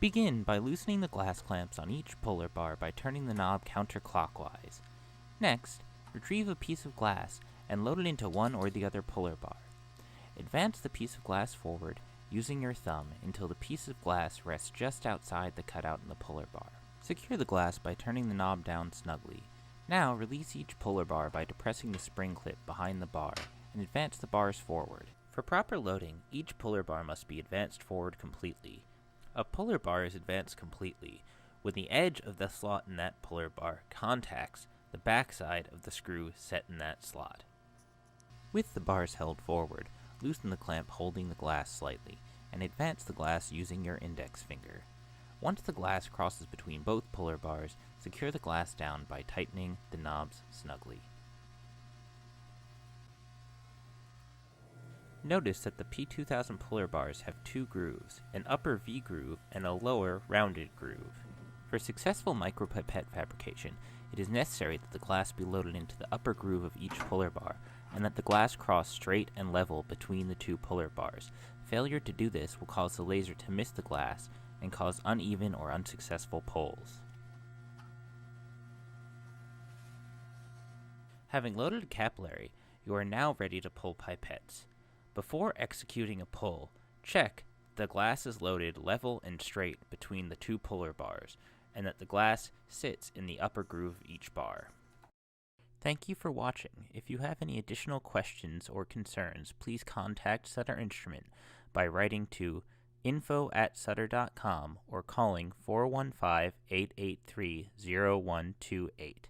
Begin by loosening the glass clamps on each puller bar by turning the knob counterclockwise. Next, retrieve a piece of glass and load it into one or the other puller bar. Advance the piece of glass forward using your thumb until the piece of glass rests just outside the cutout in the puller bar. Secure the glass by turning the knob down snugly. Now release each puller bar by depressing the spring clip behind the bar and advance the bars forward. For proper loading, each puller bar must be advanced forward completely. A puller bar is advanced completely when the edge of the slot in that puller bar contacts the backside of the screw set in that slot. With the bars held forward, loosen the clamp holding the glass slightly, and advance the glass using your index finger. Once the glass crosses between both puller bars, secure the glass down by tightening the knobs snugly. Notice that the P-2000 puller bars have two grooves, an upper V groove and a lower rounded groove. For successful micropipette fabrication, it is necessary that the glass be loaded into the upper groove of each puller bar, and that the glass cross straight and level between the two puller bars. Failure to do this will cause the laser to miss the glass and cause uneven or unsuccessful pulls. Having loaded a capillary, you are now ready to pull pipettes. Before executing a pull, check the glass is loaded level and straight between the two puller bars, and that the glass sits in the upper groove of each bar. Thank you for watching. If you have any additional questions or concerns, please contact Sutter Instrument by writing to info@sutter.com or calling 415-883-0128.